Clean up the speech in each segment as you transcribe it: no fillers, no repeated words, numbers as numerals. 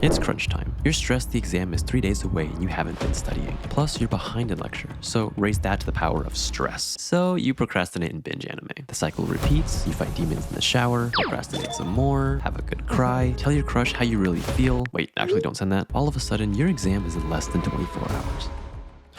It's crunch time. You're stressed the exam is 3 days away and you haven't been studying. Plus, you're behind in lecture, so raise that to the power of stress. So you procrastinate and binge anime. The cycle repeats, you fight demons in the shower, procrastinate some more, have a good cry, tell your crush how you really feel. Wait, actually don't send that. All of a sudden, your exam is in less than 24 hours.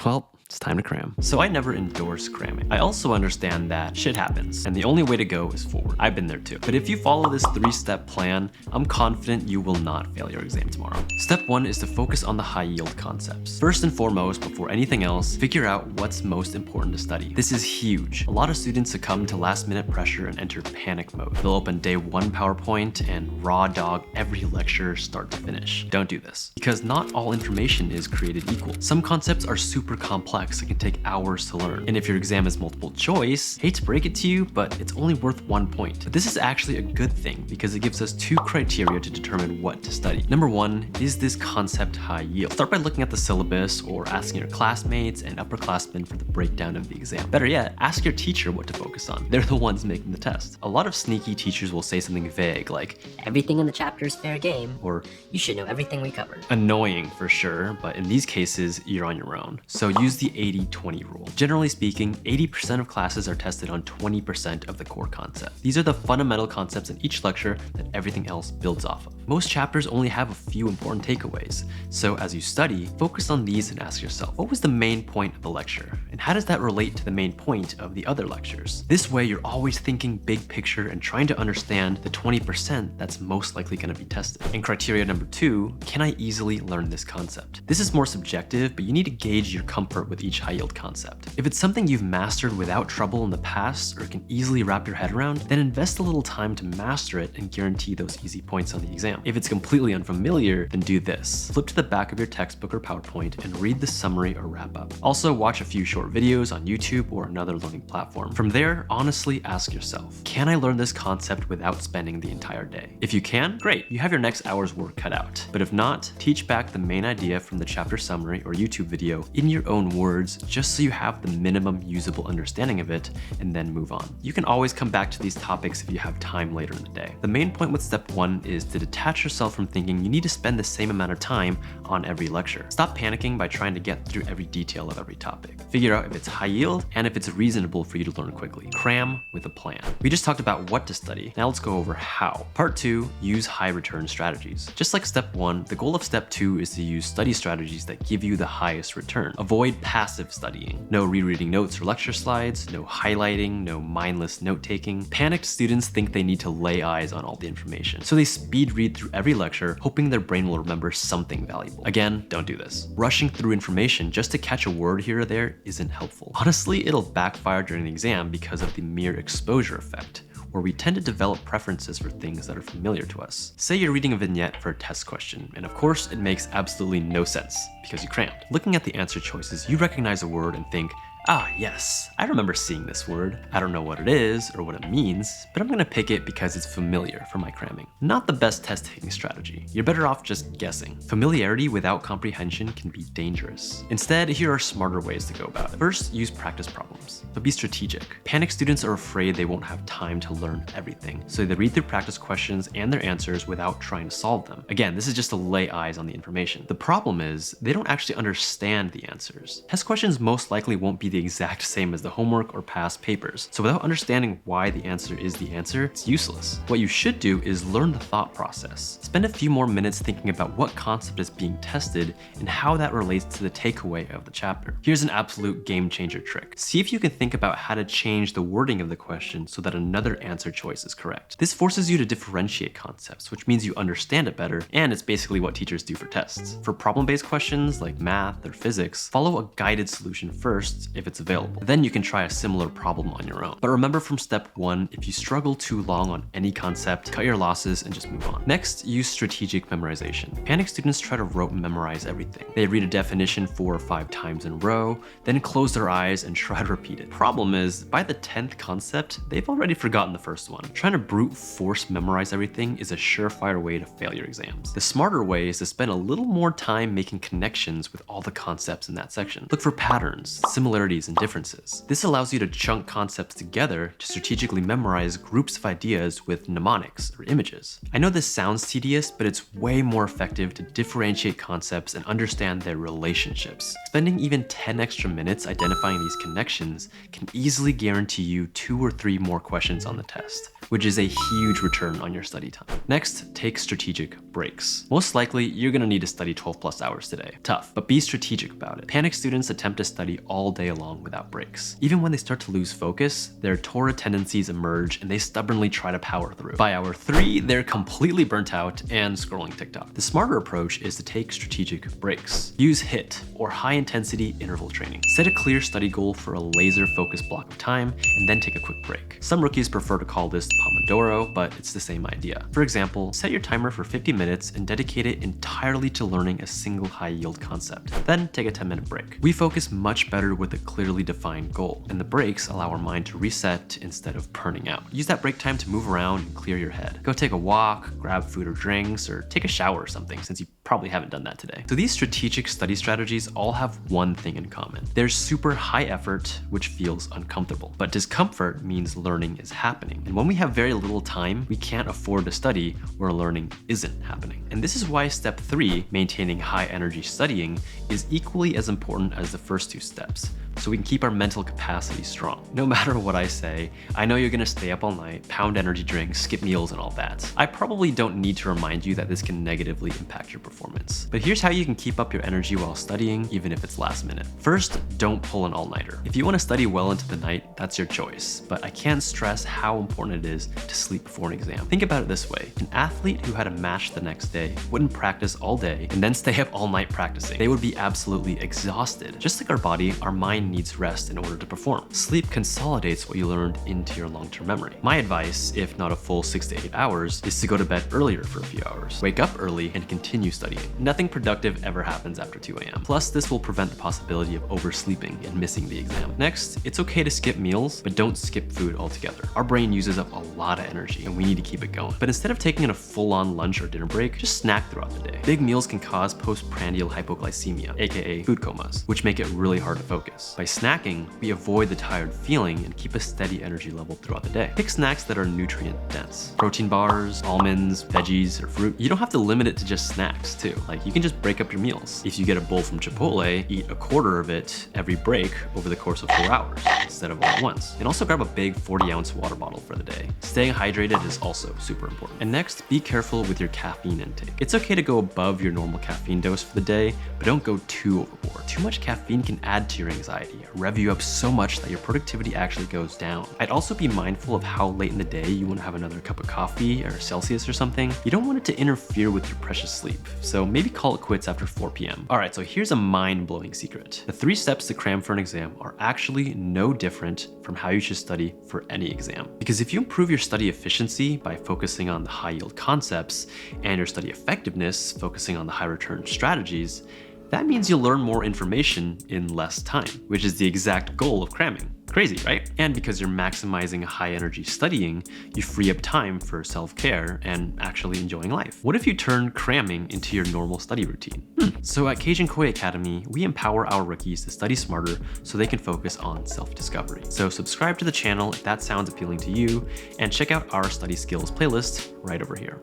Well, it's time to cram. So I never endorse cramming. I also understand that shit happens, and the only way to go is forward. I've been there too. But if you follow this 3-step plan, I'm confident you will not fail your exam tomorrow. Step 1 is to focus on the high yield concepts. First and foremost, before anything else, figure out what's most important to study. This is huge. A lot of students succumb to last minute pressure and enter panic mode. They'll open day 1 PowerPoint and raw dog every lecture start to finish. Don't do this, because not all information is created equal. Some concepts are super complex. It can take hours to learn. And if your exam is multiple choice, hate to break it to you, but it's only worth 1 point. But this is actually a good thing because it gives us 2 criteria to determine what to study. Number 1, is this concept high yield? Start by looking at the syllabus or asking your classmates and upperclassmen for the breakdown of the exam. Better yet, ask your teacher what to focus on. They're the ones making the test. A lot of sneaky teachers will say something vague like, everything in the chapter is fair game, or you should know everything we covered. Annoying for sure, but in these cases, you're on your own. So use the 80-20 rule. Generally speaking, 80% of classes are tested on 20% of the core concept. These are the fundamental concepts in each lecture that everything else builds off of. Most chapters only have a few important takeaways. So as you study, focus on these and ask yourself, what was the main point of the lecture? And how does that relate to the main point of the other lectures? This way, you're always thinking big picture and trying to understand the 20% that's most likely going to be tested. And criteria number 2, can I easily learn this concept? This is more subjective, but you need to gauge your comfort with each high yield concept. If it's something you've mastered without trouble in the past or can easily wrap your head around, then invest a little time to master it and guarantee those easy points on the exam. If it's completely unfamiliar, then do this. Flip to the back of your textbook or PowerPoint and read the summary or wrap up. Also, watch a few short videos on YouTube or another learning platform. From there, honestly ask yourself, can I learn this concept without spending the entire day? If you can, great, you have your next hour's work cut out. But if not, teach back the main idea from the chapter summary or YouTube video in your own words, just so you have the minimum usable understanding of it, and then move on. You can always come back to these topics if you have time later in the day. The main point with step 1 is to detach yourself from thinking you need to spend the same amount of time on every lecture. Stop panicking by trying to get through every detail of every topic. Figure out if it's high yield and if it's reasonable for you to learn quickly. Cram with a plan. We just talked about what to study. Now let's go over how. Part 2, use high return strategies. Just like step 1, the goal of step 2 is to use study strategies that give you the highest return. Avoid passive studying. No rereading notes or lecture slides, no highlighting, no mindless note-taking. Panicked students think they need to lay eyes on all the information, so they speed read through every lecture, hoping their brain will remember something valuable. Again, don't do this. Rushing through information just to catch a word here or there isn't helpful. Honestly, it'll backfire during the exam because of the mere exposure effect, where we tend to develop preferences for things that are familiar to us. Say you're reading a vignette for a test question, and of course it makes absolutely no sense because you crammed. Looking at the answer choices, you recognize a word and think, ah, yes, I remember seeing this word. I don't know what it is or what it means, but I'm gonna pick it because it's familiar for my cramming. Not the best test-taking strategy. You're better off just guessing. Familiarity without comprehension can be dangerous. Instead, here are smarter ways to go about it. First, use practice problems, but be strategic. Panic students are afraid they won't have time to learn everything, so they read through practice questions and their answers without trying to solve them. Again, this is just to lay eyes on the information. The problem is, they don't actually understand the answers. Test questions most likely won't be the exact same as the homework or past papers. So without understanding why the answer is the answer, it's useless. What you should do is learn the thought process. Spend a few more minutes thinking about what concept is being tested and how that relates to the takeaway of the chapter. Here's an absolute game changer trick. See if you can think about how to change the wording of the question so that another answer choice is correct. This forces you to differentiate concepts, which means you understand it better, and it's basically what teachers do for tests. For problem-based questions like math or physics, follow a guided solution first if it's available. Then you can try a similar problem on your own. But remember from step 1, if you struggle too long on any concept, cut your losses and just move on. Next, use strategic memorization. Panic students try to rote memorize everything. They read a definition 4 or 5 times in a row, then close their eyes and try to repeat it. Problem is, by the 10th concept, they've already forgotten the first one. Trying to brute force memorize everything is a surefire way to fail your exams. The smarter way is to spend a little more time making connections with all the concepts in that section. Look for patterns, similarities similarities and differences. This allows you to chunk concepts together to strategically memorize groups of ideas with mnemonics or images. I know this sounds tedious, but it's way more effective to differentiate concepts and understand their relationships. Spending even 10 extra minutes identifying these connections can easily guarantee you 2 or 3 more questions on the test, which is a huge return on your study time. Next, take strategic breaks. Most likely, you're gonna need to study 12 plus hours today. Tough, but be strategic about it. Panic students attempt to study all day long without breaks. Even when they start to lose focus, their Torah tendencies emerge and they stubbornly try to power through. By hour 3, they're completely burnt out and scrolling TikTok. The smarter approach is to take strategic breaks. Use HIIT, or high intensity interval training. Set a clear study goal for a laser focused block of time and then take a quick break. Some rookies prefer to call this Pomodoro, but it's the same idea. For example, set your timer for 50 minutes and dedicate it entirely to learning a single high yield concept. Then take a 10-minute break. We focus much better with a clearly defined goal, and the breaks allow our mind to reset instead of burning out. Use that break time to move around and clear your head. Go take a walk, grab food or drinks, or take a shower or something, since you probably haven't done that today. So these strategic study strategies all have one thing in common. They're super high effort, which feels uncomfortable. But discomfort means learning is happening. And when we have very little time, we can't afford to study where learning isn't happening. And this is why step 3, maintaining high energy studying, is equally as important as the first 2 steps, so we can keep our mental capacity strong. No matter what I say, I know you're gonna stay up all night, pound energy drinks, skip meals and all that. I probably don't need to remind you that this can negatively impact your performance. But here's how you can keep up your energy while studying, even if it's last minute. First, don't pull an all-nighter. If you wanna study well into the night, that's your choice. But I can't stress how important it is to sleep before an exam. Think about it this way. An athlete who had a match the next day wouldn't practice all day and then stay up all night practicing. They would be absolutely exhausted. Just like our body, our mind needs rest in order to perform. Sleep consolidates what you learned into your long-term memory. My advice, if not a full 6 to 8 hours, is to go to bed earlier for a few hours. Wake up early and continue studying. Nothing productive ever happens after 2 a.m. Plus, this will prevent the possibility of oversleeping and missing the exam. Next, it's okay to skip meals, but don't skip food altogether. Our brain uses up a lot of energy and we need to keep it going. But instead of taking a full-on lunch or dinner break, just snack throughout the day. Big meals can cause postprandial hypoglycemia, aka food comas, which make it really hard to focus. By snacking, we avoid the tired feeling and keep a steady energy level throughout the day. Pick snacks that are nutrient dense. Protein bars, almonds, veggies, or fruit. You don't have to limit it to just snacks too. Like, you can just break up your meals. If you get a bowl from Chipotle, eat a quarter of it every break over the course of 4 hours instead of all at once. And also grab a big 40-ounce water bottle for the day. Staying hydrated is also super important. And next, be careful with your caffeine intake. It's okay to go above your normal caffeine dose for the day, but don't go too overboard. Too much caffeine can add to your anxiety, rev you up so much that your productivity actually goes down. I'd also be mindful of how late in the day you want to have another cup of coffee or Celsius or something. You don't want it to interfere with your precious sleep, so maybe call it quits after 4 p.m. Alright, so here's a mind-blowing secret. The 3 steps to cram for an exam are actually no different from how you should study for any exam. Because if you improve your study efficiency by focusing on the high-yield concepts and your study effectiveness focusing on the high-return strategies, that means you'll learn more information in less time, which is the exact goal of cramming. Crazy, right? And because you're maximizing high energy studying, you free up time for self-care and actually enjoying life. What if you turn cramming into your normal study routine? So at Cajun Koi Academy, we empower our rookies to study smarter so they can focus on self-discovery. So subscribe to the channel if that sounds appealing to you, and check out our study skills playlist right over here.